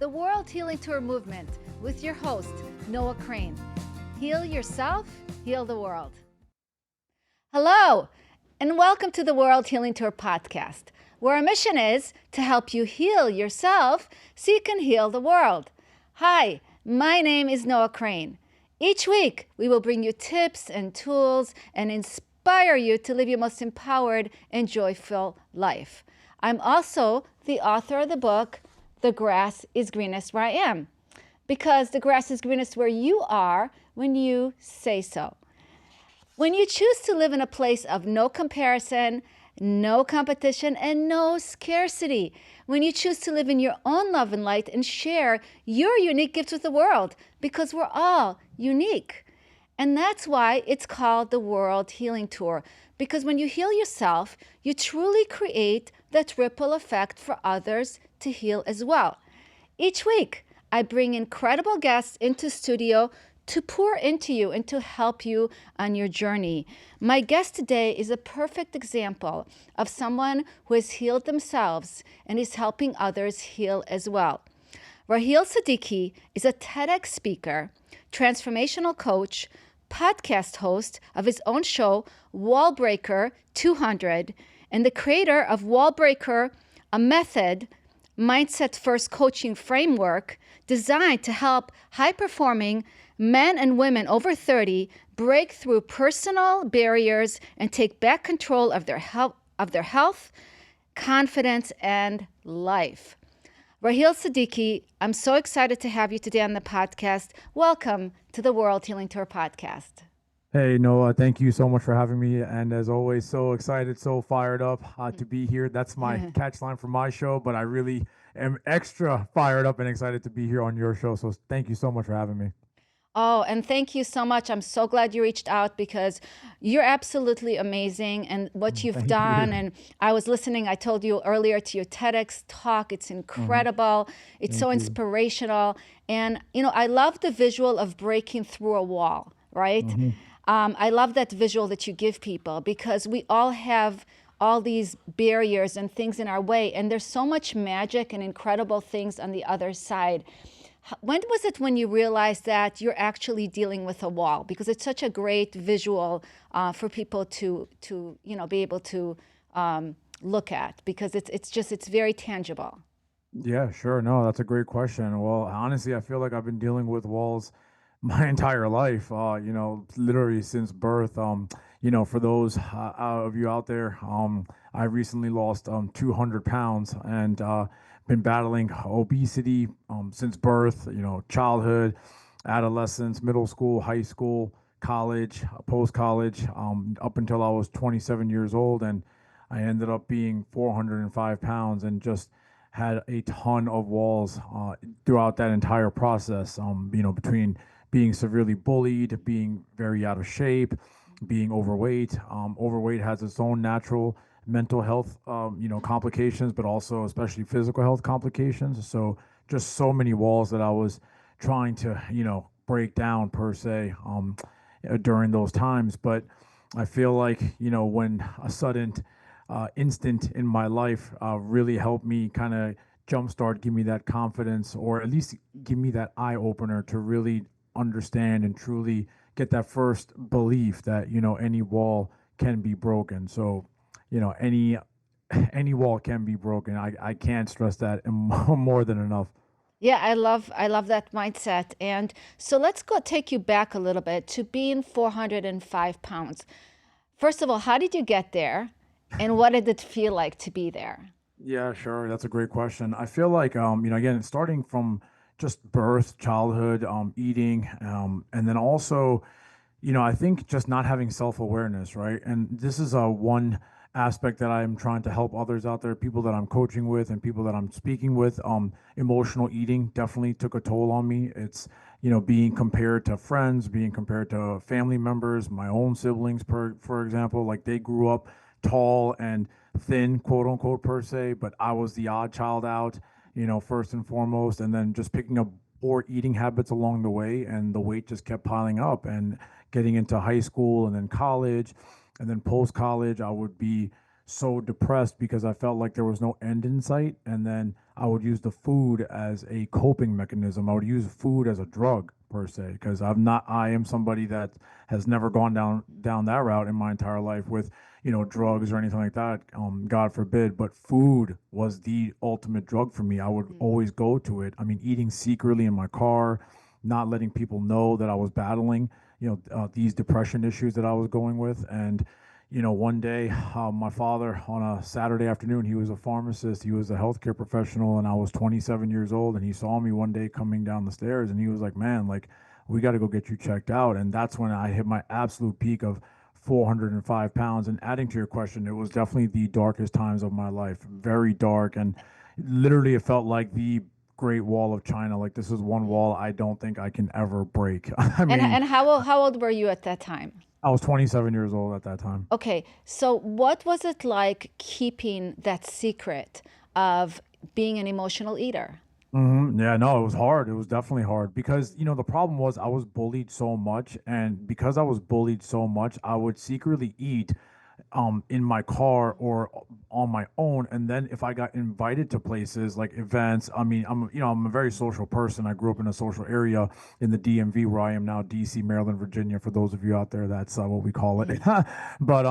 the World Healing Tour movement with your host, Noah Crane. Heal yourself, heal the world. Hello, and welcome to the World Healing Tour podcast, where our mission is to help you heal yourself so you can heal the world. Hi, my name is Noah Crane. Each week, we will bring you tips and tools and inspire you to live your most empowered and joyful life. I'm also the author of the book, The Grass is Greenest Where I Am, because the grass is greenest where you are when you say so. When you choose to live in a place of no comparison, no competition, and no scarcity, when you choose to live in your own love and light and share your unique gifts with the world, because we're all unique. And that's why it's called the World Healing Tour, because when you heal yourself, you truly create that ripple effect for others to heal as well. Each week, I bring incredible guests into studio to pour into you and to help you on your journey. My guest today is a perfect example of someone who has healed themselves and is helping others heal as well. Raheel Siddiqui is a TEDx speaker, transformational coach, podcast host of his own show, Wallbreaker 200, and the creator of Wallbreaker, a method, mindset-first coaching framework designed to help high-performing men and women over 30 break through personal barriers and take back control of their health, confidence, and life. Raheel Siddiqui, I'm so excited to have you today on the podcast. Welcome to the World Healing Tour podcast. Hey, Noah, thank you so much for having me. And as always, so excited, so fired up to be here. That's my catch line for my show, but I really am extra fired up and excited to be here on your show. So thank you so much for having me. Oh, and thank you so much. I'm so glad you reached out because you're absolutely amazing and what you've done. And I was listening, I told you earlier, to your TEDx talk. It's incredible. It's so inspirational. And, you know, I love the visual of breaking through a wall, right? I love that visual that you give people because we all have all these barriers and things in our way. And there's so much magic and incredible things on the other side. When was it when you realized that you're actually dealing with a wall? Because it's such a great visual for people to be able to look at, because it's very tangible. Yeah, sure. No, that's a great question. Well, honestly, I feel like I've been dealing with walls my entire life, literally since birth. For those of you out there, I recently lost 200 pounds and been battling obesity since birth, childhood, adolescence, middle school, high school, college, post-college, up until I was 27 years old. And I ended up being 405 pounds and just had a ton of walls throughout that entire process, between being severely bullied, being very out of shape, being overweight. Overweight has its own natural mental health, complications, but also especially physical health complications. So just so many walls that I was trying to, break down per se during those times. But I feel like, when a sudden instant in my life really helped me kind of jumpstart, give me that confidence, or at least give me that eye opener to really understand and truly get that first belief that, any wall can be broken. So, any wall can be broken. I can't stress that more than enough. Yeah, I love that mindset. And so let's go take you back a little bit to being 405 pounds. First of all, how did you get there? And what did it feel like to be there? Yeah, sure. That's a great question. I feel like, again, starting from just birth, childhood, eating, and then also, I think just not having self-awareness, right? And this is one aspect that I'm trying to help others out there, people that I'm coaching with and people that I'm speaking with. Emotional eating definitely took a toll on me. It's, being compared to friends, being compared to family members, my own siblings, for example, like they grew up tall and thin, quote unquote, per se, but I was the odd child out, first and foremost, and then just picking up poor eating habits along the way, and the weight just kept piling up. And getting into high school and then college and then post college, I would be so depressed because I felt like there was no end in sight. And then I would use the food as a coping mechanism. I would use food as a drug per se, because I am somebody that has never gone down that route in my entire life with, drugs or anything like that. God forbid. But food was the ultimate drug for me. I would Mm. always go to it. I mean, eating secretly in my car, not letting people know that I was battling, these depression issues that I was going with. And one day, my father, on a Saturday afternoon, he was a pharmacist, he was a healthcare professional, and I was 27 years old. And he saw me one day coming down the stairs, and he was like, "Man, like, we got to go get you checked out." And that's when I hit my absolute peak of 405 pounds. And adding to your question, it was definitely the darkest times of my life, very dark. And literally, it felt like the Great Wall of China. Like, this is one Mm. wall I don't think I can ever break. I And mean, how old were you at that time? I was 27 years old at that time. Okay, so what was it like keeping that secret of being an emotional eater? Yeah, no, it was hard. It was definitely hard because, the problem was I was bullied so much. And because I was bullied so much, I would secretly eat in my car or on my own. And then if I got invited to places like events, I mean, I'm a very social person. I grew up in a social area in the DMV where I am now, DC, Maryland, Virginia. For those of you out there, that's what we call it. Mm. But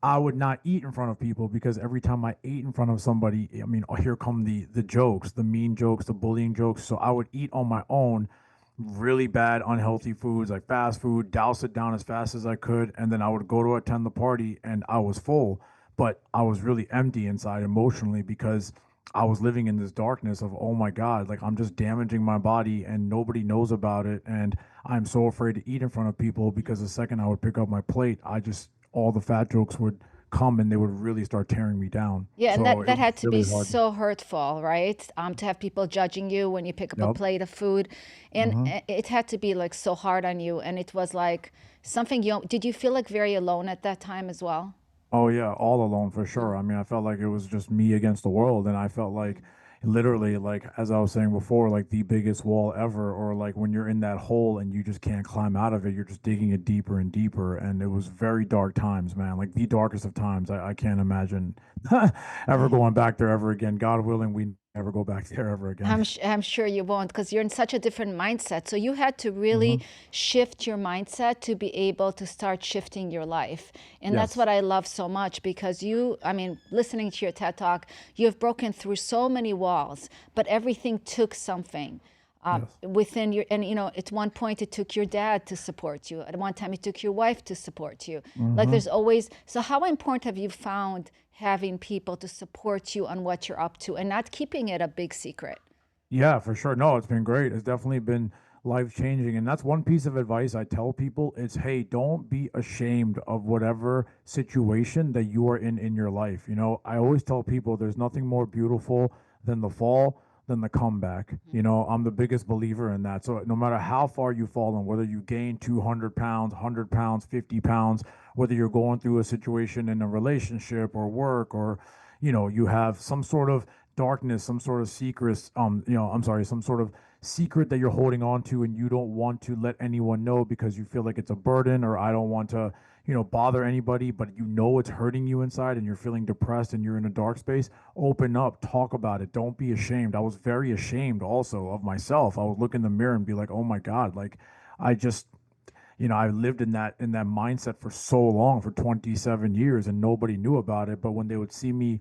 I would not eat in front of people because every time I ate in front of somebody, I mean, here come the jokes, the mean jokes, the bullying jokes. So I would eat on my own really bad, unhealthy foods like fast food, douse it down as fast as I could, and then I would go to attend the party and I was full, but I was really empty inside emotionally because I was living in this darkness of, oh my God, like I'm just damaging my body and nobody knows about it. And I'm so afraid to eat in front of people because the second I would pick up my plate, all the fat jokes would come and they would really start tearing me down. Yeah, and So that it was had to be really hard. so hurtful, right? To have people judging you when you pick up a Yep. plate of food, and hmm it had to be like so hard on you, and it was like something you. Did you feel like very alone at that time as well? Oh yeah, all alone for Mm. sure. I mean, I felt like it was just me against the world, and I felt like Mm. literally, like as I was saying before, like the biggest wall ever, or like when you're in that hole and you just can't climb out of it, you're just digging it deeper and deeper, and it was very dark times, man. Like the darkest of times. I can't imagine ever going back there ever again. God willing, we never go back there ever again. I'm sure you won't because you're in such a different mindset. So you had to really hmm shift your mindset to be able to start shifting your life. And that's Yes. what I love so much because I mean, listening to your TED Talk, you have broken through so many walls, but everything took something. Yes. Within your, and at one point it took your dad to support you. At one time it took your wife to support you. Like hmm there's always, so how important have you found having people to support you on what you're up to and not keeping it a big secret? Yeah, for sure. No, it's been great. It's definitely been life changing. And that's one piece of advice I tell people is, hey, don't be ashamed of whatever situation that you are in your life. I always tell people there's nothing more beautiful than the fall, than the comeback. I'm the biggest believer in that. So no matter how far you've fallen, whether you gain 200 pounds, 100 pounds, 50 pounds, whether you're going through a situation in a relationship or work, or you have some sort of darkness, some sort of secret, I'm sorry, some sort of secret that you're holding on to and you don't want to let anyone know because you feel like it's a burden, or I don't want to, bother anybody, but it's hurting you inside and you're feeling depressed and you're in a dark space. Open up, talk about it. Don't be ashamed. I was very ashamed also of myself. I would look in the mirror and be like, oh my God, like I just, I lived in that mindset for so long, for 27 years, and nobody knew about it. But when they would see me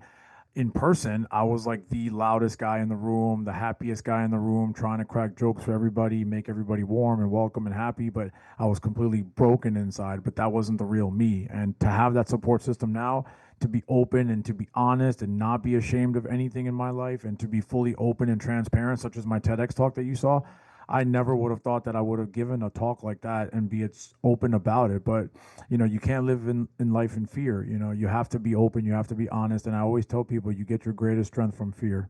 in person, I was like the loudest guy in the room, the happiest guy in the room, trying to crack jokes for everybody, make everybody warm and welcome and happy. But I was completely broken inside, but that wasn't the real me. And to have that support system now, to be open and to be honest and not be ashamed of anything in my life, and to be fully open and transparent, such as my TEDx talk that you saw, I never would have thought that I would have given a talk like that and be open about it. But you can't live in life in fear. You have to be open, you have to be honest. And I always tell people you get your greatest strength from fear.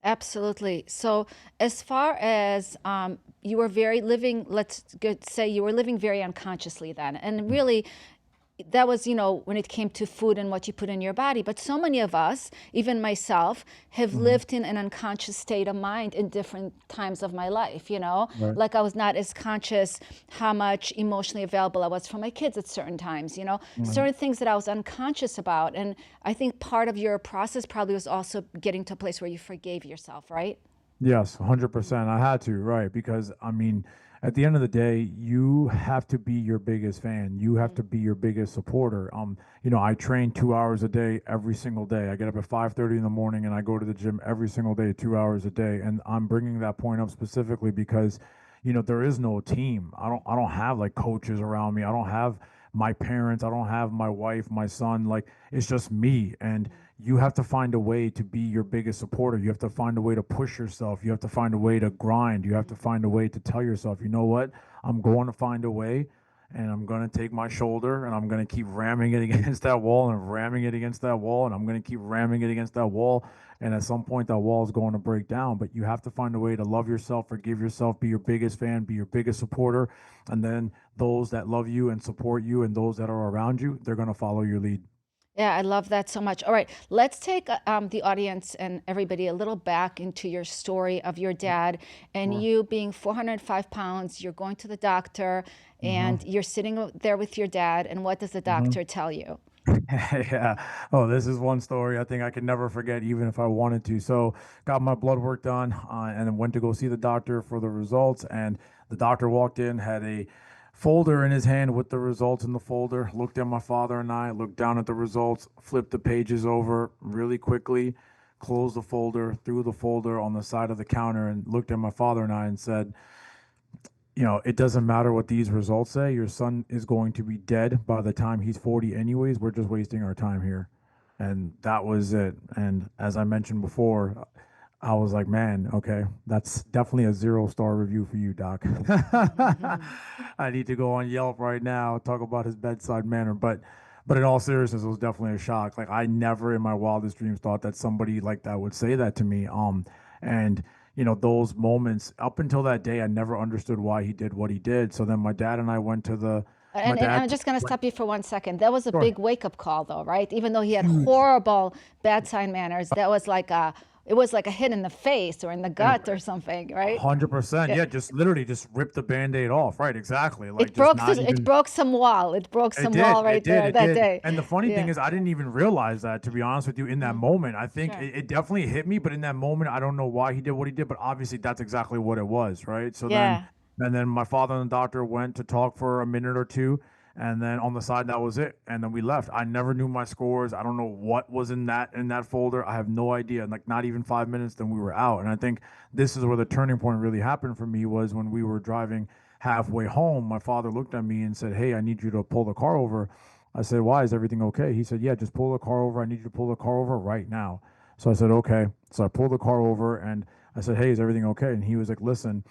Absolutely. So, as far as you were very living, let's say you were living very unconsciously then, and really that was, when it came to food and what you put in your body. But so many of us, even myself, have Hmm. lived in an unconscious state of mind in different times of my life. Right. Like I was not as conscious how much emotionally available I was for my kids at certain times, Right. certain things that I was unconscious about. And I think part of your process probably was also getting to a place where you forgave yourself, right? Yes, 100%. I had to, right? Because I mean, at the end of the day, you have to be your biggest fan. You have to be your biggest supporter. I train 2 hours a day every single day. I get up at 5:30 in the morning and I go to the gym every single day, 2 hours a day. And I'm bringing that point up specifically because, there is no team. I don't have like coaches around me. I don't have my parents. I don't have my wife, my son. Like it's just me. And you have to find a way to be your biggest supporter. You have to find a way to push yourself. You have to find a way to grind. You have to find a way to tell yourself, you know what? I'm going to find a way and I'm going to take my shoulder and I'm going to keep ramming it against that wall and ramming it against that wall and I'm going to keep ramming it against that wall. And at some point, that wall is going to break down. But you have to find a way to love yourself, forgive yourself, be your biggest fan, be your biggest supporter. And then those that love you and support you and those that are around you, they're going to follow your lead. Yeah, I love that so much. All right, let's take the audience and everybody a little back into your story of your dad and Sure. you being 405 pounds. You're going to the doctor Hmm. and you're sitting there with your dad. And what does the Hmm. doctor tell you? Yeah. Oh, this is one story I think I can never forget, even if I wanted to. So, got my blood work done, and then went to go see the doctor for the results. And the doctor walked in, had a folder in his hand with the results in the folder. Looked at my father and I, looked down at the results, flipped the pages over really quickly, closed the folder, threw the folder on the side of the counter, and looked at my father and I and said, it doesn't matter what these results say. Your son is going to be dead by the time he's 40 anyways. We're just wasting our time here. And that was it. And as I mentioned before, I was like, man, okay, that's definitely a 0-star review for you, Doc. I need to go on Yelp right now, talk about his bedside manner. But in all seriousness, it was definitely a shock. Like I never in my wildest dreams thought that somebody like that would say that to me. And those moments up until that day, I never understood why he did what he did. So then my dad and I went to the my And dad I'm just going to went, stop you for 1 second. That was a sure, big wake up call, though, right? Even though he had huge. horrible bad sign manners, that was it was like a hit in the face or in the And gut or something, right? 100%. Yeah. Yeah, just literally just rip the band-aid off. Right, exactly. Like just not It even. broke some wall. It broke It some did. wall It right did. there It that did. day. And the funny thing Yeah. is, I didn't even realize that, to be honest with you, in that moment. I think Sure. it definitely hit me, but in that moment, I don't know why he did what he did, but obviously that's exactly what it was, right? So then, Yeah. and then my father and the doctor went to talk for a minute or two, and then on the side, that was it. And then we left. I never knew my scores. I don't know what was in that folder. I have no idea. Like not even 5 minutes, then we were out. And I think this is where the turning point really happened for me was when we were driving halfway home. My father looked at me and said, "Hey, I need you to pull the car over." I said, "Why? Is everything okay?" He said, "Yeah, just pull the car over. I need you to pull the car over right now." So I said, "Okay." So I pulled the car over and I said, "Hey, is everything okay?" And he was like, "Listen,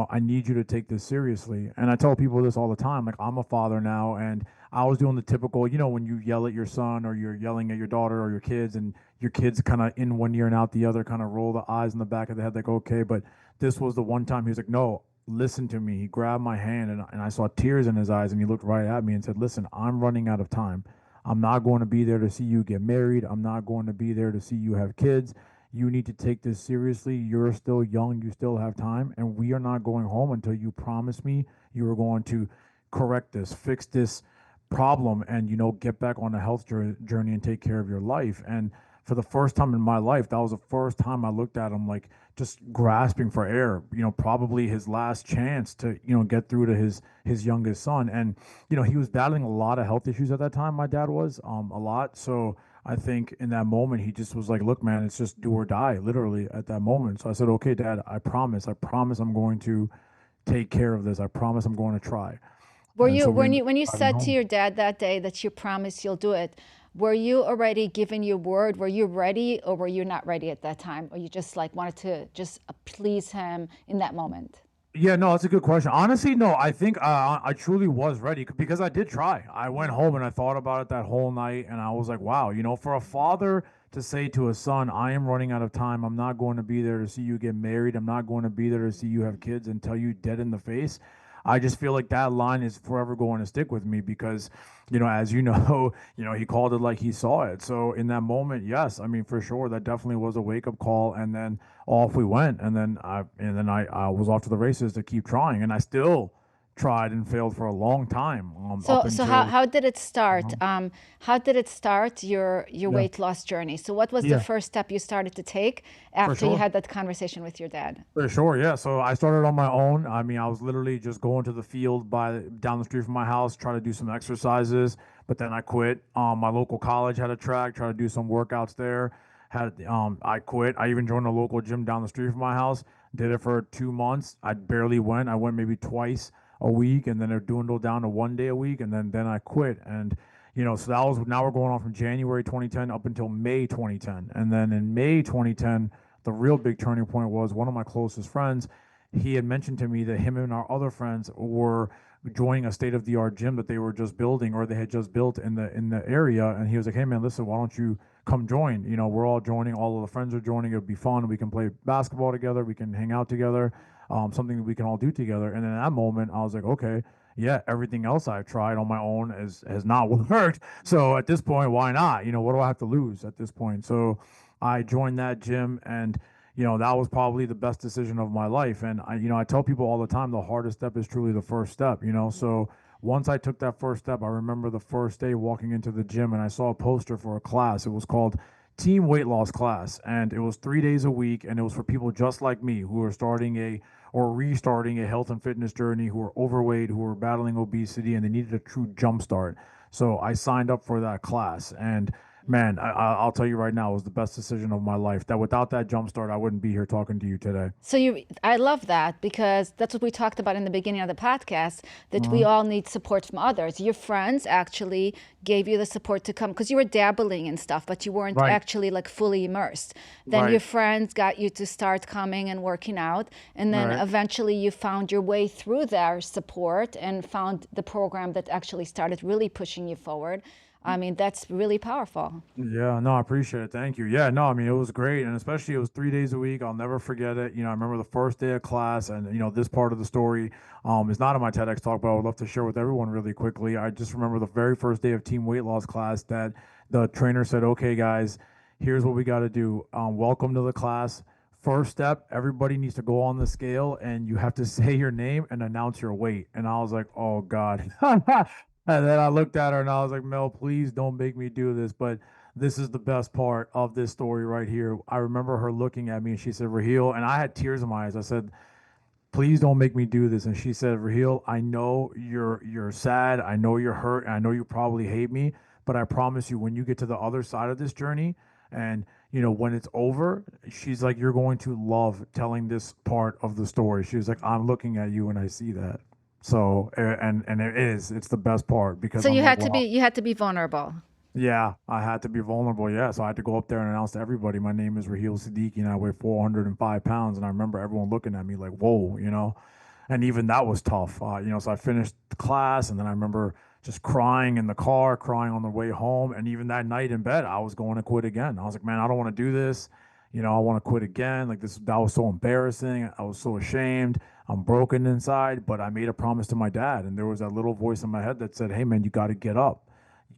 I need you to take this seriously." And I tell people this all the time. Like, I'm a father now, and I was doing the typical, when you yell at your son or you're yelling at your daughter or your kids, and your kids kind of in one ear and out the other, kind of roll the eyes in the back of the head, like, okay. But this was the one time he was like, "No, listen to me." He grabbed my hand and I saw tears in his eyes and he looked right at me and said, "Listen, I'm running out of time. I'm not going to be there to see you get married. I'm not going to be there to see you have kids. You need to take this seriously. You're still young. You still have time. And we are not going home until you promise me you are going to correct this, fix this problem, and, get back on a health journey and take care of your life." And for the first time in my life, that was the first time I looked at him like just grasping for air, probably his last chance to, get through to his youngest son. And, he was battling a lot of health issues at that time, my dad was, a lot. So I think in that moment he just was like, "Look, man, it's just do or die," literally at that moment. So I said, "Okay, Dad, I promise I'm going to take care of this. I promise I'm going to try." Were And you so we ended when you up driving said to home. your dad that day that you promised you'll do it, were you already giving your word? Were you ready or were you not ready at that time? Or you just like wanted to just please him in that moment? Yeah, no, that's a good question. Honestly, no, I think I truly was ready because I did try. I went home and I thought about it that whole night, and I was like, wow, for a father to say to a son, "I am running out of time. I'm not going to be there to see you get married. I'm not going to be there to see you have kids," and tell you dead in the face. I just feel like that line is forever going to stick with me because, as you know, he called it like he saw it. So in that moment, yes, I mean, for sure, that definitely was a wake up call. And then off we went. And then I was off to the races to keep trying. And I still tried and failed for a long time, up So how until, how did it start? um, How did it start your yeah, weight loss journey? So what was the yeah, first step you started to take for after you sure. had that conversation with your dad? For sure, yeah. So I started on my own. I mean, I was literally just going to the field down the street from my house, try to do some exercises. But then I quit. My local college had a track, try to do some workouts there. I quit. I even joined a local gym down the street from my house. Did it for 2 months. I barely went. I went maybe twice a week, and then it dwindled down to one day a week, and then I quit. And so that was now we're going on from January 2010 up until May 2010, and then in May 2010 the real big turning point was one of my closest friends. He had mentioned to me that him and our other friends were joining a state of the art gym that they were just building or they had just built in the area. And he was like, "Hey man, listen, why don't you come join? We're all joining. All of the friends are joining. It'll be fun. We can play basketball together. We can hang out together. Something that we can all do together." And in that moment, I was like, "Okay, yeah, everything else I've tried on my own has not worked. So at this point, why not? What do I have to lose at this point?" So I joined that gym, and that was probably the best decision of my life. And I tell people all the time, the hardest step is truly the first step. So once I took that first step, I remember the first day walking into the gym, and I saw a poster for a class. It was called Team Weight Loss Class, and it was 3 days a week, and it was for people just like me who are starting a or restarting a health and fitness journey, who are overweight, who are battling obesity, and they needed a true jump start. So I signed up for that class, and man, I'll tell you right now, it was the best decision of my life. That without that jump start, I wouldn't be here talking to you today. I love that because that's what we talked about in the beginning of the podcast, that we Mhm. all need support from others. Your friends actually gave you the support to come because you were dabbling in stuff, but you weren't Right, actually like fully immersed. Then your right, friends got you to start coming and working out. And then right. eventually you found your way through their support and found the program that actually started really pushing you forward. I mean, that's really powerful. Yeah, no, I appreciate it. Thank you. Yeah, no, I mean, it was great. And especially it was 3 days a week. I'll never forget it. I remember the first day of class, and, this part of the story is not in my TEDx talk, but I would love to share with everyone really quickly. I just remember the very first day of team weight loss class that the trainer said, "Okay, guys, here's what we got to do. Welcome to the class. First step, everybody needs to go on the scale and you have to say your name and announce your weight." And I was like, "Oh God." And then I looked at her and I was like, "Mel, please don't make me do this." But this is the best part of this story right here. I remember her looking at me and she said, "Raheel," and I had tears in my eyes. I said, "Please don't make me do this." And she said, "Raheel, I know you're sad. I know you're hurt. And I know you probably hate me, but I promise you, when you get to the other side of this journey and when it's over," she's like, "you're going to love telling this part of the story." She was like, "I'm looking at you and I see that." So and it's the best part because So I'm like, wow. you had to be vulnerable. Yeah, I had to be vulnerable. Yeah, so I had to go up there and announce to everybody, "My name is Raheel Siddiqui, and I weigh 405 pounds." And I remember everyone looking at me like, "Whoa." And even that was tough. So I finished the class, and then I remember just crying in the car, crying on the way home, and even that night in bed, I was going to quit again. I was like, "Man, I don't want to do this. I want to quit again." Like this, that was so embarrassing. I was so ashamed. I'm broken inside, but I made a promise to my dad, and there was that little voice in my head that said, "Hey, man, you got to get up.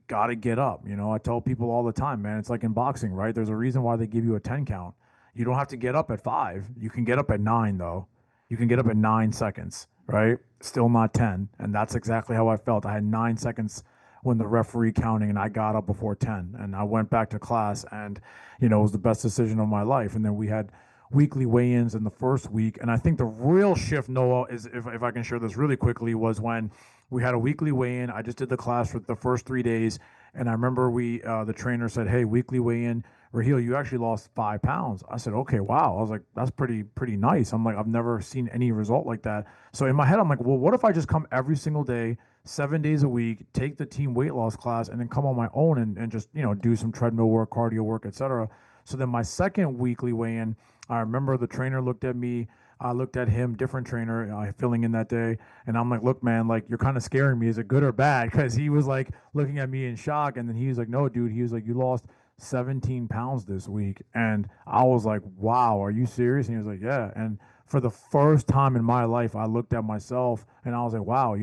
Got to get up." I tell people all the time, man, it's like in boxing, right? There's a reason why they give you a 10 count. You don't have to get up at 5. You can get up at 9, though. You can get up at 9 seconds, right? Still not 10. And that's exactly how I felt. I had 9 seconds when the referee counting, and I got up before 10. And I went back to class, and, it was the best decision of my life. And then we had weekly weigh-ins in the first week. And I think the real shift, Noah, is if I can share this really quickly, was when we had a weekly weigh-in. I just did the class for the first 3 days, and I remember the trainer said, "Hey, weekly weigh-in, Raheel, you actually lost 5 pounds." I said, "Okay, wow." I was like, "That's pretty nice." I'm like, I've never seen any result like that. So in my head, I'm like, well, what if I just come every single day, 7 days a week, take the team weight loss class, and then come on my own and just do some treadmill work, cardio work, etc. So then my second weekly weigh-in, I remember the trainer looked at me. I looked at him, different trainer, filling in that day. And I'm like, "Look, man, like you're kind of scaring me. Is it good or bad?" Because he was like looking at me in shock. And then he was like, "No, dude." He was like, "You lost 17 pounds this week." And I was like, "Wow, are you serious?" And he was like, "Yeah." And for the first time in my life, I looked at myself and I was like, wow,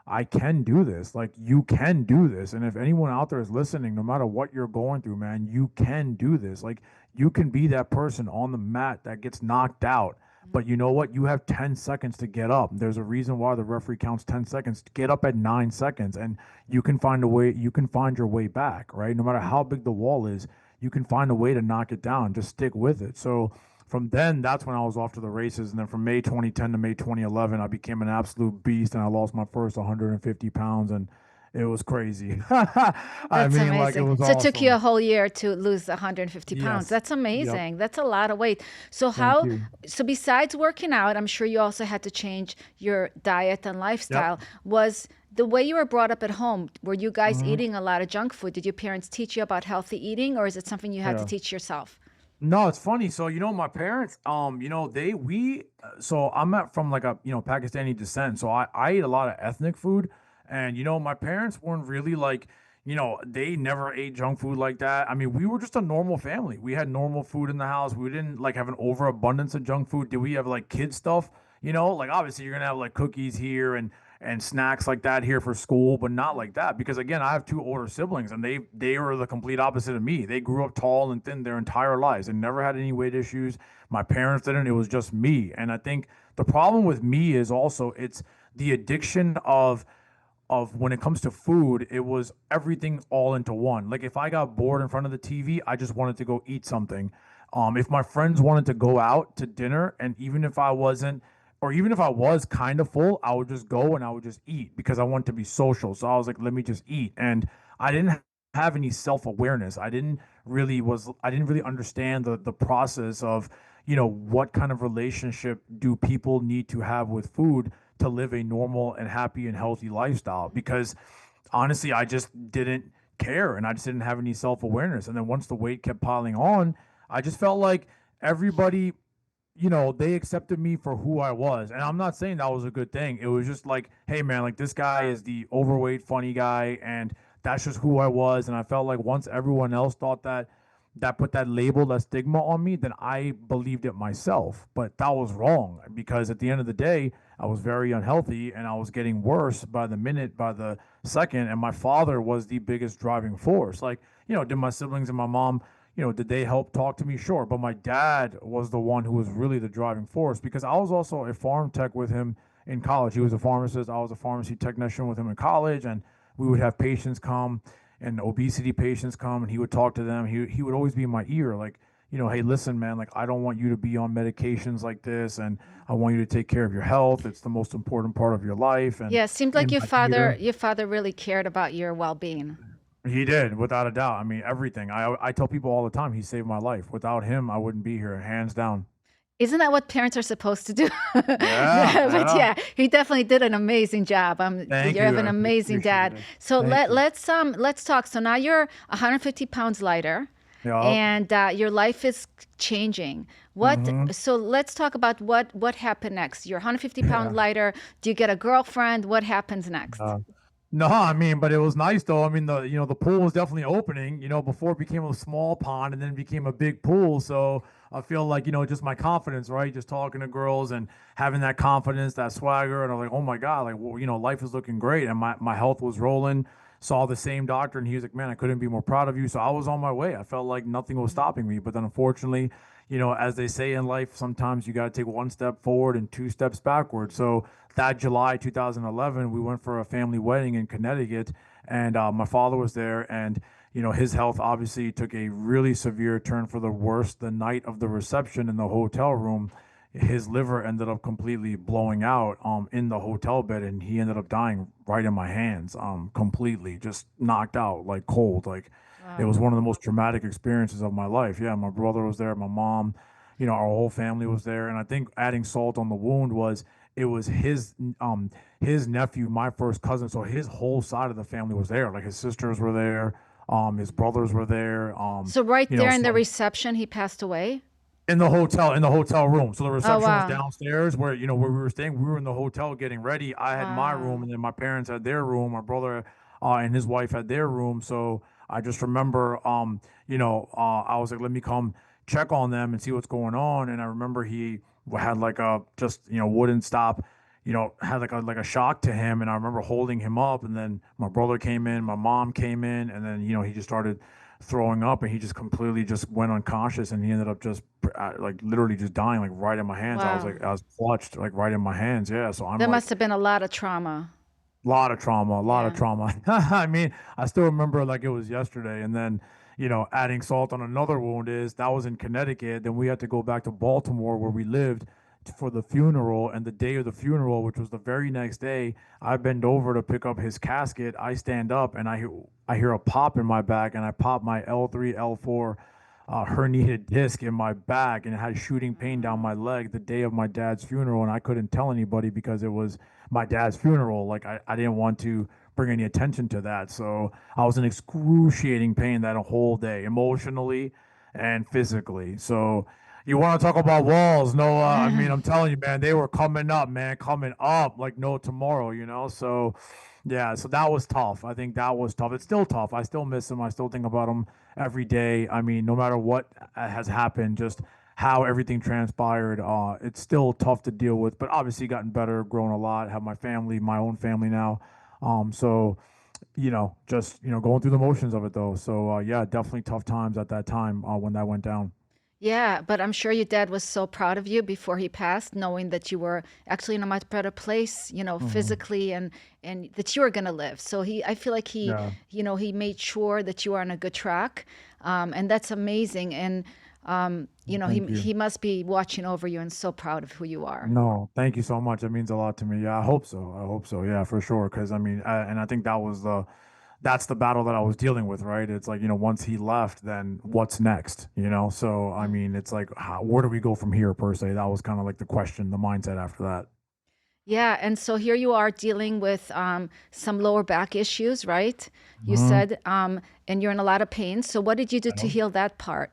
I can do this. Like, you can do this. And if anyone out there is listening, no matter what you're going through, man, you can do this. Like, you can be that person on the mat that gets knocked out. But you know what? You have 10 seconds to get up. There's a reason why the referee counts 10 seconds. Get up at 9 seconds and you can find a way, you can find your way back, right? No matter how big the wall is, you can find a way to knock it down. Just stick with it. So from then, that's when I was off to the races. And then from May 2010 to May 2011, I became an absolute beast and I lost my first 150 pounds. And it was crazy. I That's mean, like, it amazing. was So it took you a awesome. whole year to lose 150 pounds. Yes. That's Yep. amazing. That's a lot of weight. So Thank how, you. so besides working out, I'm sure you also had to change your diet and Yep. lifestyle. Was the way you were brought up at home, were you guys Hmm. eating a lot of junk food? Did your parents teach you about healthy eating, or is it something you had to Yeah. teach yourself? No, it's funny. So, my parents, so I'm at from like a, Pakistani descent. So I ate a lot of ethnic food. And, my parents weren't really like, they never ate junk food like that. I mean, we were just a normal family. We had normal food in the house. We didn't like have an overabundance of junk food. Did we have like kid stuff? Like obviously you're gonna have like cookies here and snacks like that here for school, but not like that because again, I have two older siblings and they were the complete opposite of me. They grew up tall and thin their entire lives and never had any weight issues. My parents didn't. It was just me. And I think the problem with me is also it's the addiction of when it comes to food, it was everything all into one. Like if I got bored in front of the TV, I just wanted to go eat something. If my friends wanted to go out to dinner, and even if I wasn't, or even if I was kind of full, I would just go and I would just eat because I wanted to be social. So I was like, let me just eat. And I didn't have any self-awareness. I didn't really understand the process of, what kind of relationship do people need to have with food to live a normal and happy and healthy lifestyle because honestly I just didn't care and I just didn't have any self-awareness and then once the weight kept piling on I just felt like everybody they accepted me for who I was. And I'm not saying that was a good thing. It was just like, hey man, like this guy is the overweight funny guy and that's just who I was. And I felt like once everyone else thought that put that label, that stigma on me, then I believed it myself. But that was wrong because at the end of the day, I was very unhealthy and I was getting worse by the minute, by the second. And my father was the biggest driving force. Like, did my siblings and my mom, did they help talk to me? Sure. But my dad was the one who was really the driving force because I was also a farm tech with him in college. He was a pharmacist. I was a pharmacy technician with him in college. And we would have patients come and obesity patients come and he would talk to them. He would always be in my ear, like, hey, listen, man, like I don't want you to be on medications like this. And I want you to take care of your health. It's the most important part of your life. And Yeah, it seemed like in my ear, your father really cared about your well-being. he did, without a doubt. I mean, everything. I tell people all the time, he saved my life. Without him, I wouldn't be here, hands down. Isn't that what parents are supposed to do? Yeah, But yeah. yeah, he definitely did an amazing job. Thank You have you. an I amazing appreciate dad. it. So Thank you. let's talk. So now you're 150 pounds lighter, Yeah. and your life is changing. Hmm. So let's talk about what happened next. You're 150 pound Yeah. lighter. Do you get a girlfriend? What happens next? Uh, no, I mean, but it was nice though. I mean, the pool was definitely opening, before it became a small pond and then became a big pool. So I feel like, just my confidence, right? Just talking to girls and having that confidence, that swagger. And I'm like, oh my God, like, well, life is looking great. And my health was rolling. Saw the same doctor and he was like, man, I couldn't be more proud of you. So I was on my way. I felt like nothing was stopping me. But then unfortunately, as they say in life, sometimes you got to take one step forward and two steps backward. So that July 2011, we went for a family wedding in Connecticut, and my father was there, and his health obviously took a really severe turn for the worse. The night of the reception in the hotel room, his liver ended up completely blowing out in the hotel bed, and he ended up dying right in my hands, completely just knocked out like cold, like. It Wow. was one of the most traumatic experiences of my life. Yeah, my brother was there, my mom, our whole family was there, and I think adding salt on the wound was it was his nephew, my first cousin, so his whole side of the family was there. Like his sisters were there, his brothers were there, So right there in the so reception, he passed away. in the hotel room. So the Oh reception was wow. downstairs where where we were staying. We were in the hotel getting ready. I had my room, Wow. and then my parents had their room. My brother and his wife had their room. So I just remember, I was like, let me come check on them and see what's going on. And I remember he had like a just wouldn't stop, had like a shock to him. And I remember holding him up, and then my brother came in, my mom came in, and then he just started throwing up, and he just completely just went unconscious, and he ended up just like literally just dying like right in my hands. Wow. I was clutched like right in my hands. Yeah, so I'm There like must have been a lot of trauma. lot of trauma, a lot of Yeah. trauma. I mean, I still remember like it was yesterday. And then, adding salt on another wound is that was in Connecticut. Then we had to go back to Baltimore where we lived for the funeral. And the day of the funeral, which was the very next day, I bend over to pick up his casket. I stand up and I hear a pop in my back, and I pop my L3, L4 herniated disc in my back, and it had shooting pain down my leg the day of my dad's funeral. And I couldn't tell anybody because it was my dad's funeral. Like I didn't want to bring any attention to that. So I was in excruciating pain that whole day, emotionally and physically. So you want to talk about walls, Noah? I mean, I'm telling you, man, they were coming up, man, coming up like no tomorrow. So yeah, so that was tough. I think that was tough. It's still tough. I still miss him. I still think about him every day. I mean, no matter what has happened, just how everything transpired, it's still tough to deal with. But obviously, gotten better, grown a lot. Have my family, my own family now. So just going through the motions of it though. So yeah, definitely tough times at that time when that went down. Yeah, but I'm sure your dad was so proud of you before he passed, knowing that you were actually in a much better place, Hmm. physically, and that you were going to live. So I feel like Yeah. he made sure that you are on a good track, and that's amazing. And Thank you. he must be watching over you and so proud of who you are. No, thank you so much. It means a lot to me. Yeah, I hope so. I hope so. Yeah, for sure. Because I mean, and I think that's the battle that I was dealing with, right? It's like, once he left, then what's next? So I mean, it's like, where do we go from here, per se? That was kind of like the question, the mindset after that. Yeah, and so here you are dealing with some lower back issues, right? You Hmm. said, and you're in a lot of pain. So what did you do to heal that part?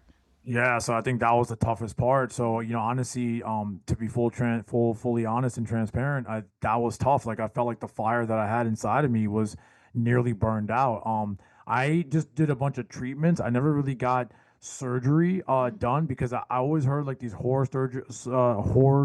Yeah, so I think that was the toughest part. So, honestly, to be fully honest and transparent, that was tough. Like I felt like the fire that I had inside of me was nearly burned out. I just did a bunch of treatments. I never really got surgery done because I always heard like these horror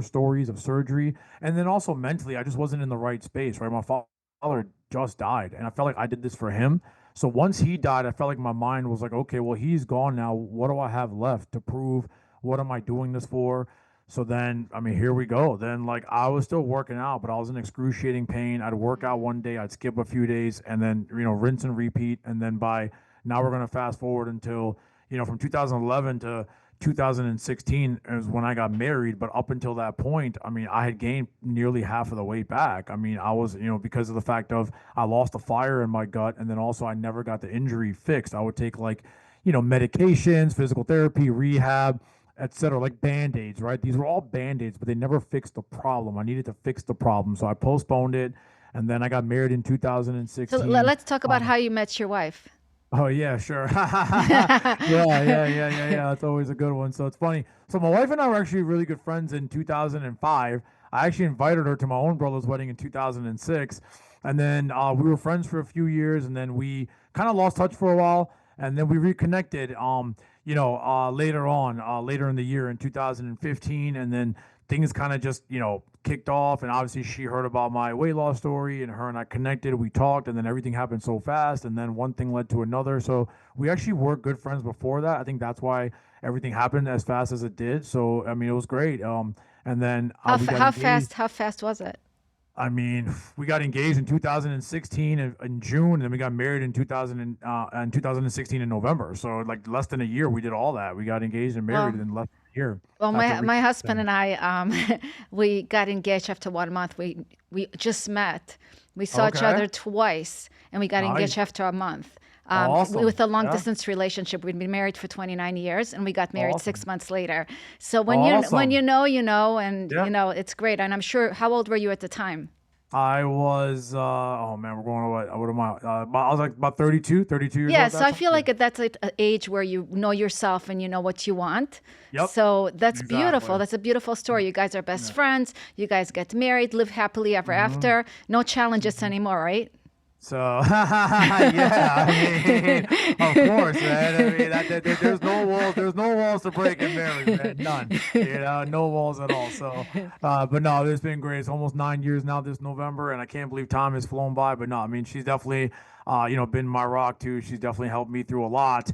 stories of surgery. And then also mentally, I just wasn't in the right space, right? My father just died, and I felt like I did this for him. So once he died, I felt like my mind was like, okay, well, he's gone now. What do I have left to prove? What am I doing this for? So then, I mean, here we go. Then, like, I was still working out, but I was in excruciating pain. I'd work out one day, I'd skip a few days, and then, rinse and repeat. And then by now, we're going to fast forward until, from 2011 to 2016 is when I got married. But up until that point, I mean, I had gained nearly half of the weight back. I mean, I was, because of the fact of I lost the fire in my gut, and then also I never got the injury fixed. I would take like, medications, physical therapy, rehab, etc., like band-aids, right? These were all band-aids, but they never fixed the problem. I needed to fix the problem. So I postponed it, and then I got married in So 2016. let's talk about Um, how you met your wife. Oh yeah, sure. Yeah. That's always a good one. So it's funny. So my wife and I were actually really good friends in 2005. I actually invited her to my own brother's wedding in 2006, and then we were friends for a few years, and then we kind of lost touch for a while, and then we reconnected. Later on, later in the year in 2015, and then things kind of just kicked off. And obviously she heard about my weight loss story, and her and I connected, we talked, and then everything happened so fast, and then one thing led to another. So we actually were good friends before that. I think that's why everything happened as fast as it did. So I mean, it was great. And then we got engaged. How fast was it? I mean, we got engaged in 2016 in June, and then we got married in 2016 in November. So like less than a year, we did all that. We got engaged and married Well, in less than a year well, after my husband reconnecting. and I, we got engaged after 1 month. We just met. We saw each Okay, other twice, and we got engaged nice, after a month. awesome, With a long yeah, distance relationship, we'd been married for 29 years, and we got married awesome, 6 months later. So when awesome, you know, and yeah. it's great. And I'm sure. How old were you at the time? I was, oh man, we're going to what am I? I was like about 32 years Yeah, old at so that I time. feel Yeah. like that's like an age where you know yourself and you know what you want. Yep, So that's beautiful. exactly. That's a beautiful story. You guys are best Yeah. friends. You guys get married, live happily ever Hmm. after. No challenges anymore, right? So yeah, I mean, of course, man. I mean, there's no walls to break in marriage, man. None. You know, no walls at all. So, but no, it's been great. It's almost 9 years now this November, and I can't believe time has flown by. But no, I mean, she's definitely, been my rock too. She's definitely helped me through a lot,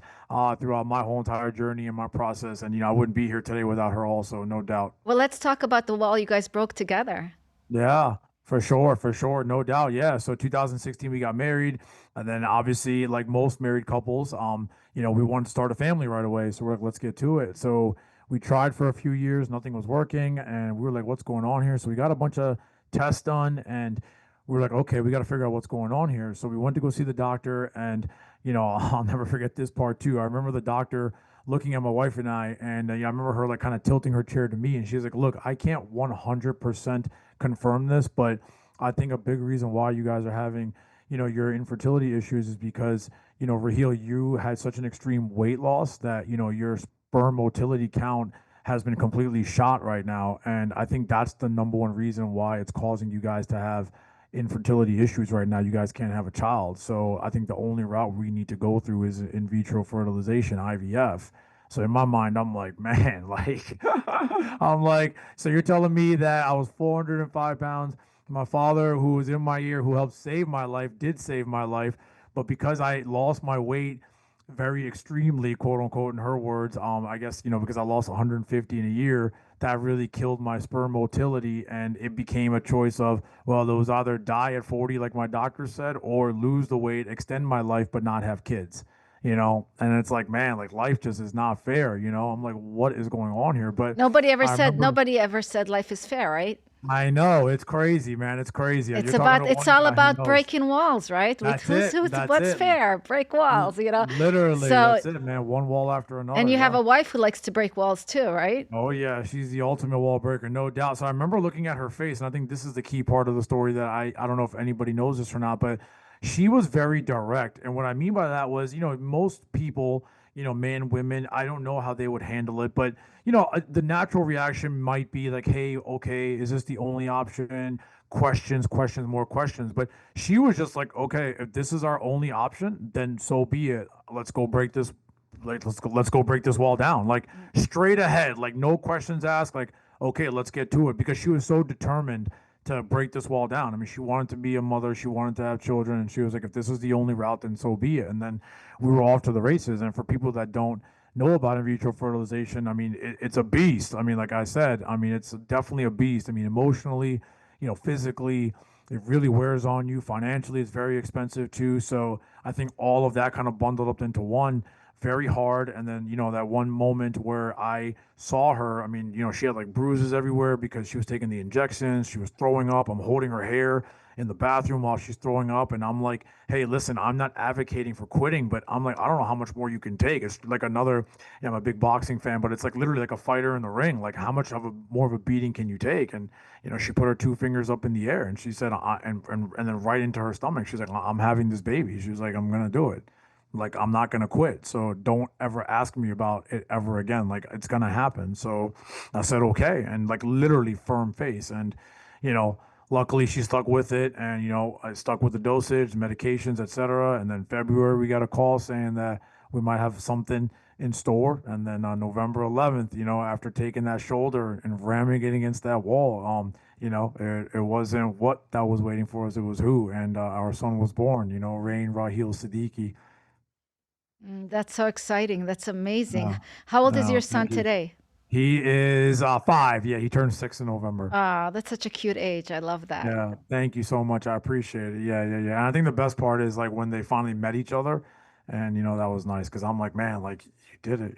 throughout my whole entire journey and my process. And I wouldn't be here today without her, also, no doubt. Well, let's talk about the wall you guys broke together. Yeah, for sure, no doubt. Yeah, so 2016 we got married, and then obviously, like most married couples, we wanted to start a family right away. So we're like, let's get to it. So we tried for a few years, nothing was working, and we were like, what's going on here? So we got a bunch of tests done, and we were like, okay, we got to figure out what's going on here. So we went to go see the doctor, and I'll never forget this part too. I remember the doctor looking at my wife and I, and I remember her like kind of tilting her chair to me, and she's like, look, I can't 100% confirm this, but I think a big reason why you guys are having, your infertility issues is because, Raheel, you had such an extreme weight loss that, your sperm motility count has been completely shot right now. And I think that's the number one reason why it's causing you guys to have infertility issues right now. You guys can't have a child. So I think the only route we need to go through is in vitro fertilization, IVF. So in my mind, I'm like, man, like, I'm like, so you're telling me that I was 405 pounds. My father, who was in my ear, who helped save my life, did save my life. But because I lost my weight very extremely, quote unquote, in her words, I guess, because I lost 150 in a year, that really killed my sperm motility. And it became a choice of, well, it was either die at 40, like my doctor said, or lose the weight, extend my life, but not have kids. And it's like, man, like life just is not fair. I'm like, what is going on here? But I remember, Nobody ever said life is fair, right? I know it's crazy, man. It's crazy. You're talking to It's one all guy who about knows. breaking walls, right? With That's it. That's what's it. fair? Break walls, Literally, So, that's it, man. One wall after and another. you have Yeah. a wife who likes to break walls too, right? Oh yeah, she's the ultimate wall breaker, no doubt. So I remember looking at her face, and I think this is the key part of the story that I don't know if anybody knows this or not, but she was very direct. And what I mean by that was, most people, men, women, I don't know how they would handle it, but the natural reaction might be like, hey, okay, is this the only option? Questions, questions, more questions. But she was just like, okay, if this is our only option, then so be it. Let's go break this, like let's go break this wall down, like straight ahead, like no questions asked, like okay, let's get to it, because she was so determined to break this wall down. I mean, she wanted to be a mother, she wanted to have children, and she was like, if this is the only route, then so be it. And then we were off to the races. And for people that don't know about in vitro fertilization, I mean, it's a beast. I mean, like I said, I mean, it's definitely a beast. I mean, emotionally, physically, it really wears on you. Financially, it's very expensive too. So I think all of that kind of bundled up into one, very hard. And then, that one moment where I saw her, I mean, she had like bruises everywhere because she was taking the injections. She was throwing up. I'm holding her hair in the bathroom while she's throwing up. And I'm like, hey, listen, I'm not advocating for quitting, but I'm like, I don't know how much more you can take. It's like another, I'm a big boxing fan, but it's like literally like a fighter in the ring. Like, how much of a more of a beating can you take? And, she put her two fingers up in the air and she said, and then right into her stomach, she's like, I'm having this baby. She was like, I'm going to do it. Like, I'm not going to quit. So don't ever ask me about it ever again. Like, it's going to happen. So I said, okay. And like literally firm face. And, you know, luckily she stuck with it. And, I stuck with the dosage, medications, etc. And then February, we got a call saying that we might have something in store. And then on November 11th, after taking that shoulder and ramming it against that wall, it wasn't what that was waiting for us, it was who. And our son was born, Raheel Siddiqui. That's so exciting. That's amazing. No, How old is your no, son thank you. today? He is 5. Yeah, he turned 6 in November. Ah, that's such a cute age. I love that. Yeah, thank you so much. I appreciate it. Yeah, yeah, yeah. And I think the best part is like when they finally met each other, and that was nice because I'm like, man, like you did it.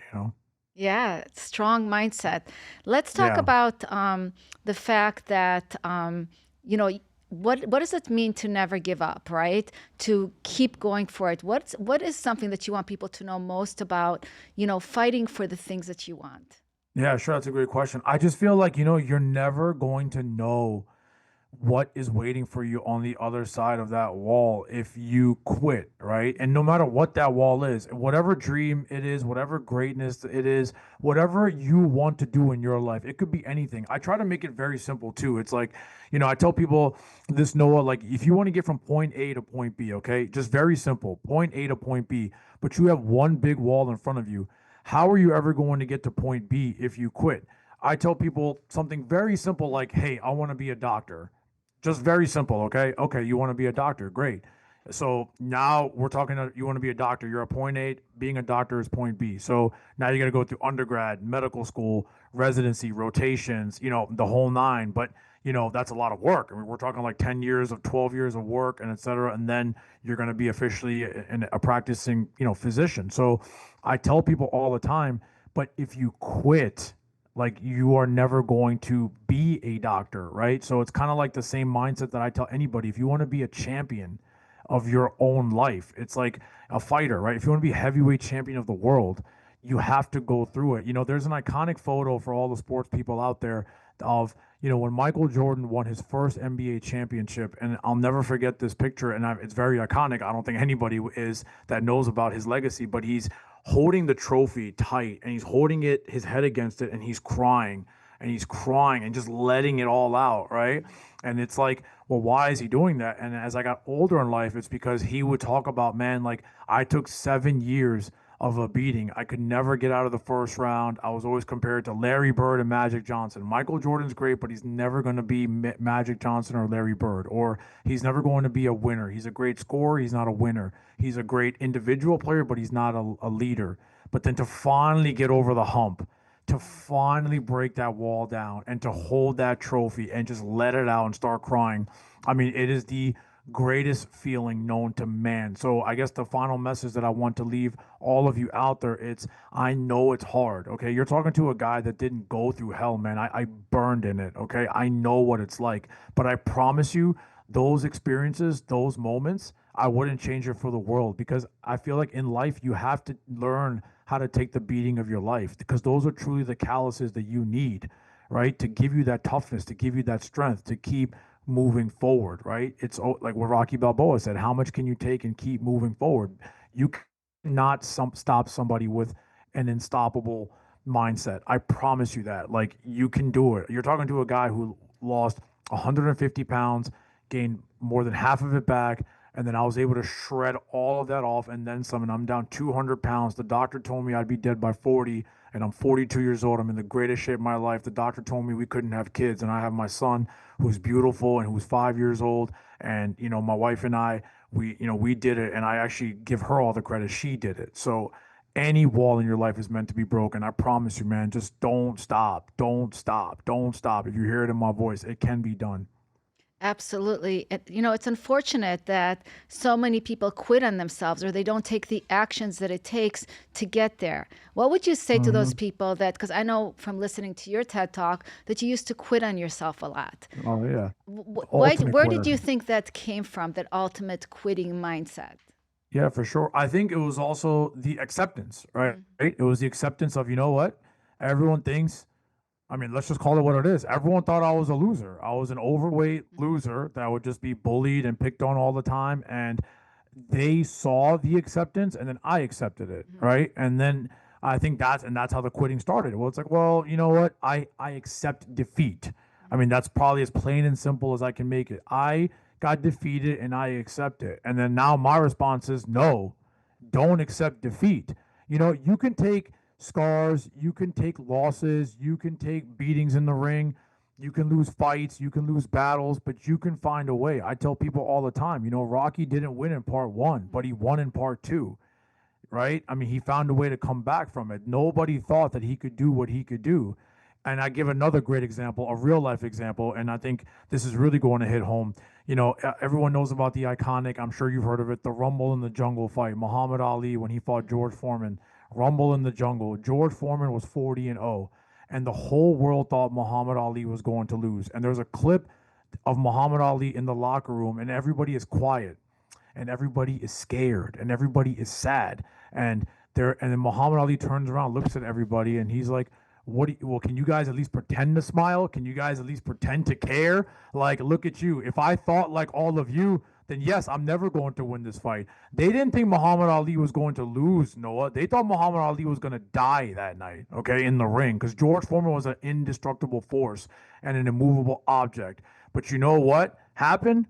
Yeah, strong mindset. Let's talk Yeah. about the fact that what does it mean to never give up, right? To keep going for it. What is something that you want people to know most about, fighting for the things that you want? Yeah, sure. That's a great question. I just feel like, you're never going to know what is waiting for you on the other side of that wall if you quit, right? And no matter what that wall is, whatever dream it is, whatever greatness it is, whatever you want to do in your life, it could be anything. I try to make it very simple too. It's like, I tell people this, Noah, like if you want to get from point A to point B, okay, just very simple, point A to point B, but you have one big wall in front of you. How are you ever going to get to point B if you quit? I tell people something very simple like, hey, I want to be a doctor. Just very simple, okay? Okay, you want to be a doctor. Great. So now we're talking, you want to be a doctor. You're at point A, being a doctor is point B. So now you got to go through undergrad, medical school, residency, rotations, the whole nine. But, that's a lot of work. I mean, we're talking like 10 years of 12 years of work and et cetera. And then you're going to be officially a practicing, physician. So I tell people all the time, but if you quit, like you are never going to be a doctor, right? So it's kind of like the same mindset that I tell anybody. If you want to be a champion of your own life, it's like a fighter, right? If you want to be heavyweight champion of the world, you have to go through it. There's an iconic photo for all the sports people out there of, when Michael Jordan won his first NBA championship, and I'll never forget this picture, and it's very iconic. I don't think anybody is that knows about his legacy, but he's holding the trophy tight and he's holding his head against it, and he's crying and he's crying and just letting it all out, right? And it's like, well, why is he doing that? And as I got older in life, it's because he would talk about, man, like I took 7 years of a beating. I could never get out of the first round. I was always compared to Larry Bird and Magic Johnson. Michael Jordan's great, but he's never going to be Magic Johnson or Larry Bird, or he's never going to be a winner. He's a great scorer. He's not a winner. He's a great individual player, but he's not a leader. But then to finally get over the hump, to finally break that wall down and to hold that trophy and just let it out and start crying. I mean, it is the greatest feeling known to man. So I guess the final message that I want to leave all of you out there, it's, I know it's hard. Okay. You're talking to a guy that didn't go through hell, man. I burned in it. Okay. I know what it's like, but I promise you those experiences, those moments, I wouldn't change it for the world, because I feel like in life you have to learn how to take the beating of your life, because those are truly the calluses that you need, right? To give you that toughness, to give you that strength, to keep moving forward, right? It's like what Rocky Balboa said, how much can you take and keep moving forward? You cannot stop somebody with an unstoppable mindset. I promise you that. Like, you can do it. You're talking to a guy who lost 150 pounds, gained more than half of it back, and then I was able to shred all of that off and then some, and I'm down 200 pounds. The doctor told me I'd be dead by 40, and I'm 42 years old. I'm in the greatest shape of my life. The doctor told me we couldn't have kids, and I have my son who's beautiful and who's 5 years old. And, my wife and I, we did it, and I actually give her all the credit. She did it. So any wall in your life is meant to be broken. I promise you, man, just don't stop. Don't stop. Don't stop. If you hear it in my voice, it can be done. Absolutely. It's unfortunate that so many people quit on themselves, or they don't take the actions that it takes to get there. What would you say to those Hmm. people that, because I know from listening to your TED Talk that you used to quit on yourself a lot. Oh yeah, ultimate Where did quitter. you think that came from, that ultimate quitting mindset? Yeah, for sure. I think it was also the acceptance, right? Mhm. It was the acceptance of, you know what? Everyone thinks, I mean, let's just call it what it is. Everyone thought I was a loser. I was an overweight Mhm. loser that would just be bullied and picked on all the time. And they saw the acceptance, and then I accepted it, Mhm. right? And then I think that's how the quitting started. Well, it's like, well, you know what? I accept defeat. I mean, that's probably as plain and simple as I can make it. I got defeated and I accept it. And then now my response is no, don't accept defeat. You can take scars, you can take losses, you can take beatings in the ring, you can lose fights, you can lose battles, but you can find a way. I tell people all the time, Rocky didn't win in part one, but he won in part two, right? I mean, he found a way to come back from it. Nobody thought that he could do what he could do. And I give another great example, a real life example, and I think this is really going to hit home. Everyone knows about the iconic, I'm sure you've heard of it, the Rumble in the Jungle fight. Muhammad Ali, when he fought George Foreman, Rumble in the Jungle. George Foreman was 40 and 0, and the whole world thought Muhammad Ali was going to lose. And there's a clip of Muhammad Ali in the locker room, and everybody is quiet and everybody is scared and everybody is sad, and then Muhammad Ali turns around, looks at everybody, and he's like, Well, can you guys at least pretend to smile? Can you guys at least pretend to care? Like, look at you. If I thought like all of you, then yes, I'm never going to win this fight. They didn't think Muhammad Ali was going to lose, Noah. They thought Muhammad Ali was going to die that night, okay, in the ring, because George Foreman was an indestructible force and an immovable object. But you know what happened?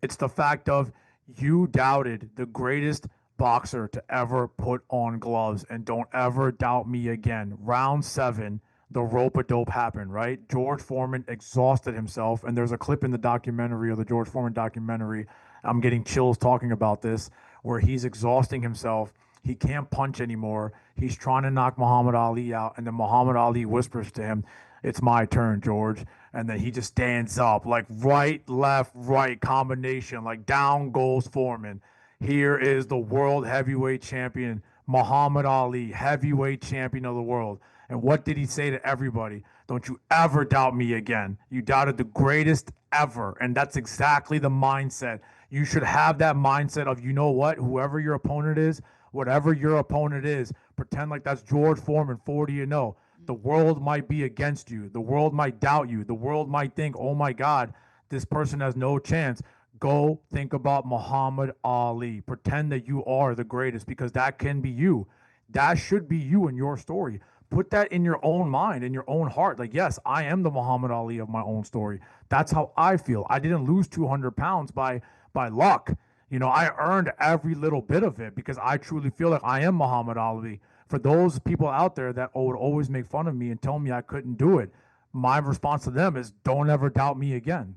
It's the fact of you doubted the greatest boxer to ever put on gloves, and don't ever doubt me again. Round 7, the rope-a-dope happened, right? George Foreman exhausted himself, and there's a clip in the documentary, or the George Foreman documentary. I'm getting chills talking about this, where he's exhausting himself. He can't punch anymore. He's trying to knock Muhammad Ali out, and then Muhammad Ali whispers to him, "It's my turn, George." And then he just stands up, like right, left, right combination, like down goes Foreman. Here is the world heavyweight champion, Muhammad Ali, heavyweight champion of the world. And what did he say to everybody? Don't you ever doubt me again. You doubted the greatest ever. And that's exactly the mindset. You should have that mindset of, you know what, whoever your opponent is, whatever your opponent is, pretend like that's George Foreman, 40-0. The world might be against you. The world might doubt you. The world might think, oh my God, this person has no chance. Go think about Muhammad Ali. Pretend that you are the greatest, because that can be you. That should be you in your story. Put that in your own mind, in your own heart. Like, yes, I am the Muhammad Ali of my own story. That's how I feel. I didn't lose 200 pounds by luck. You know, I earned every little bit of it because I truly feel like I am Muhammad Ali. For those people out there that would always make fun of me and tell me I couldn't do it, my response to them is, don't ever doubt me again.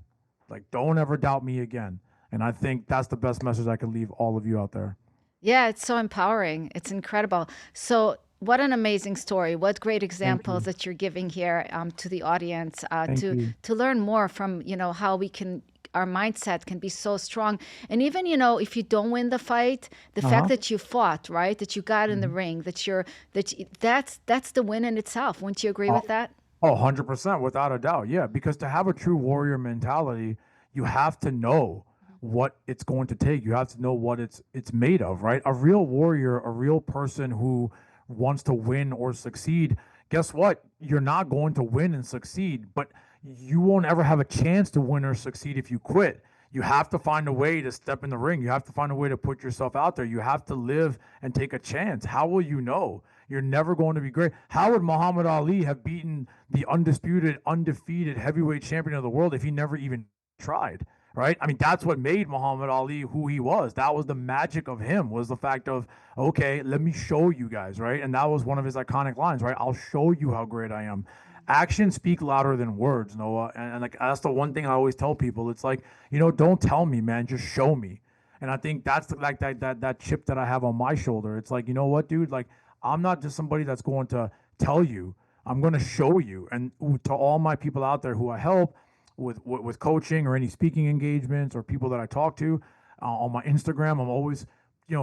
Like, don't ever doubt me again. And I think that's the best message I can leave all of you out there. Yeah, it's so empowering. It's incredible. So, what an amazing story. What great Thank examples you. that you're giving here to the audience Thank you. to learn more from, how we can our mindset can be so strong. And even, if you don't win the fight, the fact Uh-huh. that you fought, right? That you got in the Mhm. ring, that's the win in itself. Wouldn't you agree Oh, with that? oh, 100%, without a doubt. Yeah, because to have a true warrior mentality, you have to know what it's going to take. You have to know what it's made of, right? A real warrior, a real person who wants to win or succeed, guess what? You're not going to win and succeed, but you won't ever have a chance to win or succeed if you quit. You have to find a way to step in the ring. You have to find a way to put yourself out there. You have to live and take a chance. How will you know? You're never going to be great. How would Muhammad Ali have beaten the undisputed, undefeated heavyweight champion of the world if he never even tried? Right? I mean, that's what made Muhammad Ali who he was. That was the magic of him, was the fact of, okay, let me show you guys, right? And that was one of his iconic lines, right? I'll show you how great I am. Actions speak louder than words, Noah. And like, that's the one thing I always tell people. It's like, don't tell me, man, just show me. And I think that's like that chip that I have on my shoulder. It's like, you know what, dude? Like, I'm not just somebody that's going to tell you. I'm going to show you. And to all my people out there who I help with coaching or any speaking engagements or people that I talk to on my Instagram, I'm always,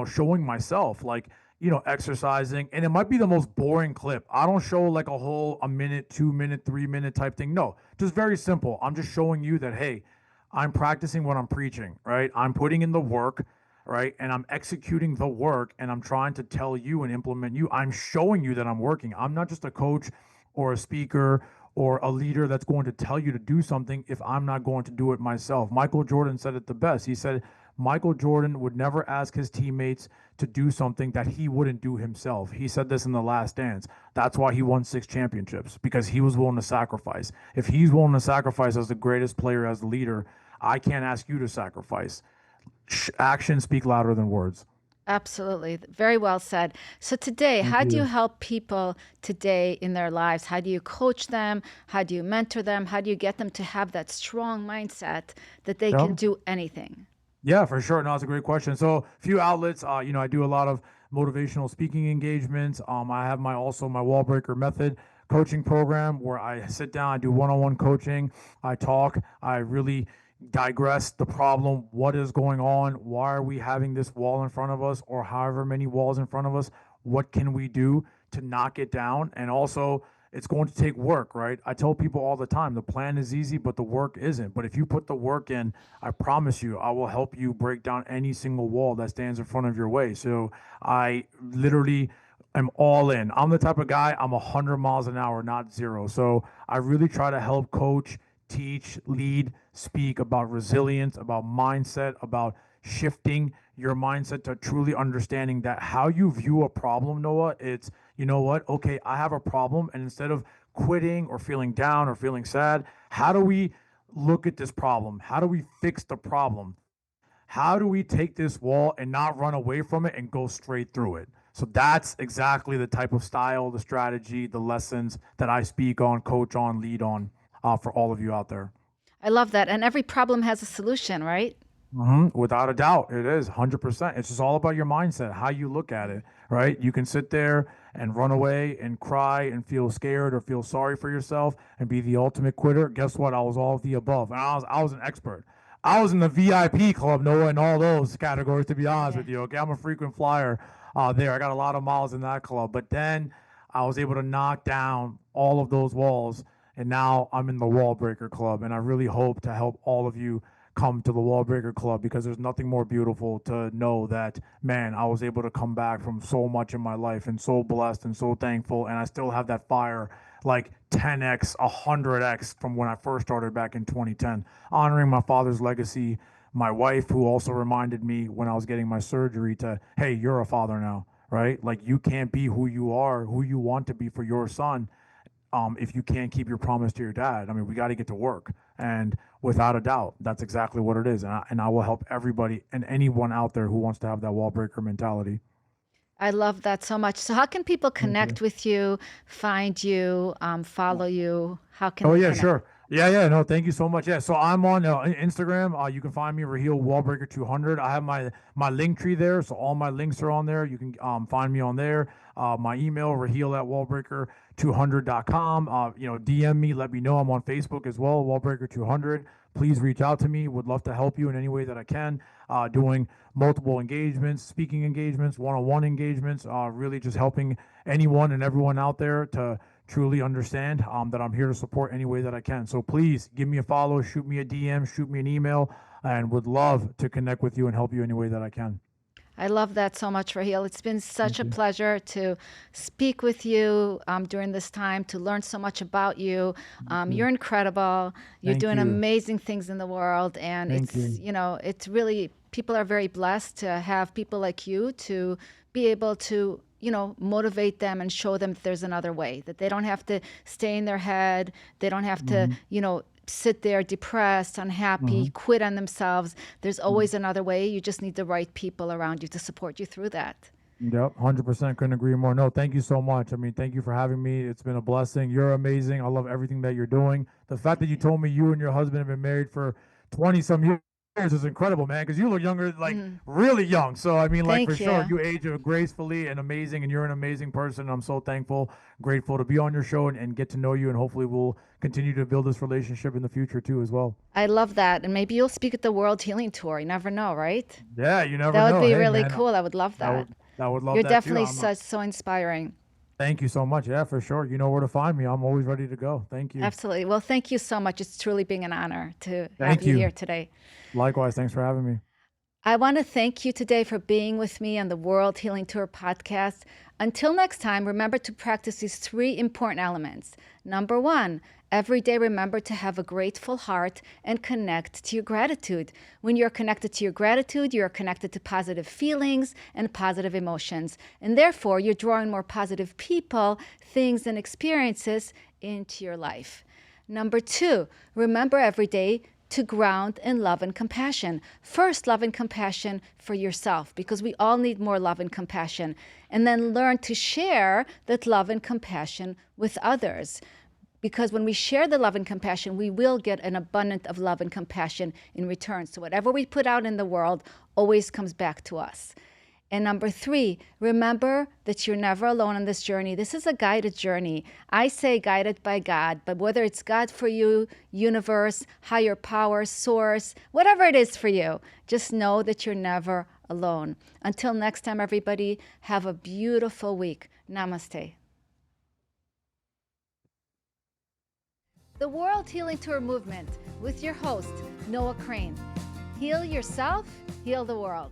showing myself, like, exercising. And it might be the most boring clip. I don't show like a minute, 2 minute, 3 minute type thing. No, just very simple. I'm just showing you that, hey, I'm practicing what I'm preaching, right? I'm putting in the work, right? And I'm executing the work, and I'm trying to tell you and implement you. I'm showing you that I'm working. I'm not just a coach or a speaker or a leader that's going to tell you to do something if I'm not going to do it myself. Michael Jordan said it the best. He said Michael Jordan would never ask his teammates to do something that he wouldn't do himself. He said this in The Last Dance. That's why he won 6 championships, because he was willing to sacrifice. If he's willing to sacrifice as the greatest player, as the leader, I can't ask you to sacrifice. Actions speak louder than words. Absolutely. Very well said. So today, Thank how do you you. help people today in their lives? How do you coach them? How do you mentor them? How do you get them to have that strong mindset that they can Yeah. do anything? Yeah, for sure. No, that's a great question. So, a few outlets. I do a lot of motivational speaking engagements. I have my Wallbreaker Method coaching program where I sit down, I do one-on-one coaching, I talk, I really digress the problem. What is going on? Why are we having this wall in front of us, or however many walls in front of us? What can we do to knock it down? And also, it's going to take work, right? I tell people all the time, the plan is easy, but the work isn't. But if you put the work in, I promise you, I will help you break down any single wall that stands in front of your way. So I literally am all in. I'm the type of guy, I'm 100 miles an hour, not zero. So I really try to help coach, teach, lead, speak about resilience, about mindset, about shifting your mindset to truly understanding that how you view a problem, Noah, it's, you know what? Okay, I have a problem. And instead of quitting or feeling down or feeling sad, how do we look at this problem? How do we fix the problem? How do we take this wall and not run away from it and go straight through it? So that's exactly the type of style, the strategy, the lessons that I speak on, coach on, lead on for all of you out there. I love that. And every problem has a solution, right? Without a doubt, it is 100%. It's just all about your mindset, how you look at it, right? You can sit there and run away and cry and feel scared or feel sorry for yourself and be the ultimate quitter. Guess what? I was all of the above, and I was an expert. I was in the VIP club, Noah, in all those categories. To be honest Yeah. with you, okay, I'm a frequent flyer there. I got a lot of miles in that club, but then I was able to knock down all of those walls, and now I'm in the Wallbreaker Club, and I really hope to help all of you come to the Wallbreaker Club because there's nothing more beautiful to know that, man, I was able to come back from so much in my life and so blessed and so thankful. And I still have that fire like 10x, 100x from when I first started back in 2010, honoring my father's legacy. My wife, who also reminded me when I was getting my surgery to, hey, you're a father now, right? Like you can't be who you are, who you want to be for your son if you can't keep your promise to your dad. I mean, we got to get to work. And without a doubt, that's exactly what it is. And I will help everybody and anyone out there who wants to have that wall breaker mentality. I love that so much. So how can people Thank you. connect with you, find you, follow you? How can Oh they yeah, connect? sure. Yeah. No, thank you so much. Yeah, so I'm on Instagram. You can find me Raheel Wallbreaker 200. I have my link tree there, so all my links are on there. You can find me on there. My email Raheel at wallbreaker200.com. DM me. Let me know. I'm on Facebook as well, Wallbreaker 200. Please reach out to me. Would love to help you in any way that I can. Doing multiple engagements, speaking engagements, one-on-one engagements. Really just helping anyone and everyone out there to truly understand that I'm here to support any way that I can. So please give me a follow, shoot me a DM, shoot me an email, and would love to connect with you and help you any way that I can. I love that so much, Raheel. It's been such Thank a you. pleasure to speak with you during this time, to learn so much about you. Thank you. You're incredible. You're Thank doing you. amazing things in the world. And Thank it's, you. you know, it's really, people are very blessed to have people like you to be able to, you know, motivate them and show them that there's another way, that they don't have to stay in their head. They don't have to, hmm you know, sit there depressed, unhappy, hmm quit on themselves. There's always another way. You just need the right people around you to support you through that. Yep, 100% couldn't agree more. No, thank you so much. I mean, thank you for having me. It's been a blessing. You're amazing. I love everything that you're doing. The fact that you told me you and your husband have been married for 20 some years is incredible, man, because you look younger, like Mhm. really young. So, I mean, like for Thank sure, you. you age gracefully and amazing, and you're an amazing person. I'm so thankful, grateful to be on your show and get to know you. And hopefully, we'll continue to build this relationship in the future, too, as well. I love that. And maybe you'll speak at the World Healing Tour. You never know, right? Yeah, you never That would know. be Hey, really man, cool. I would love I that. would, I would love You're that too. definitely such so inspiring. Thank you so much. Yeah, for sure. You know where to find me. I'm always ready to go. Thank you. Absolutely. Well, thank you so much. It's truly being an honor to have Thank you here you. today. Likewise. Thanks for having me. I want to thank you today for being with me on the World Healing Tour podcast. Until next time, remember to practice these three important elements. Number one, every day remember to have a grateful heart and connect to your gratitude. When you're connected to your gratitude, you're connected to positive feelings and positive emotions. And therefore, you're drawing more positive people, things, and experiences into your life. Number two, remember every day to ground in love and compassion. First, love and compassion for yourself, because we all need more love and compassion. And then learn to share that love and compassion with others. Because when we share the love and compassion, we will get an abundance of love and compassion in return. So whatever we put out in the world always comes back to us. And number three, remember that you're never alone on this journey. This is a guided journey. I say guided by God, but whether it's God for you, universe, higher power, source, whatever it is for you, just know that you're never alone. Until next time, everybody, have a beautiful week. Namaste. The World Healing Tour Movement with your host, Noah Crane. Heal yourself, heal the world.